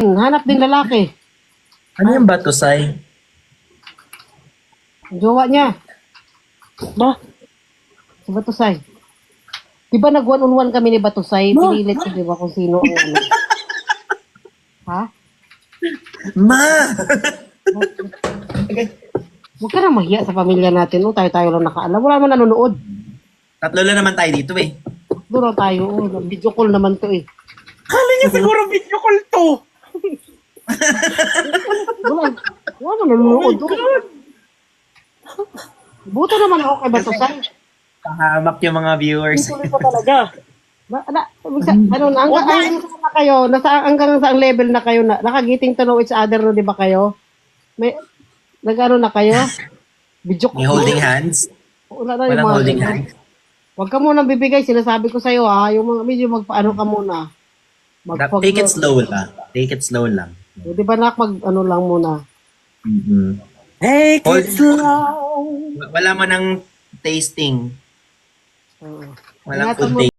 Hanap din lalaki. Ano yung Batusay? Jowa niya. Ba? Si Batusay. Di ba nag one-on-one kami ni Batusay? Pinilit ko, di ba, kung sino ang ano. Ha? Ma! Huwag ka na mahiya sa pamilya natin. Oh, tayo-tayo lang nakaalam. Wala naman nanonood. Tatlo lang naman tayo dito eh. Doon lang tayo. Oh, video call naman to eh. Kala niya siguro video call to. Wala naman nanonood. Buto naman ako kay Batusay. Pahamak yung mga viewers. Tuloy pa talaga. Ano na, hanggang na kayo, hanggang sa level na kayo, nakagiting to know each other na, di ba kayo? May, nag-ano na kayo? Video May holding hands. Wala na yung Walang mga holding ganun. hands. Huwag ka muna bibigay, sinasabi ko sa'yo ha, yung mga medyo magpaano ka muna. Take it slow lang. Take it slow lang. Di ba nak, ano lang muna. Mm-hmm. Take Hold- it slow. Wala mo ng tasting. Oo. Walang Ingatan food mo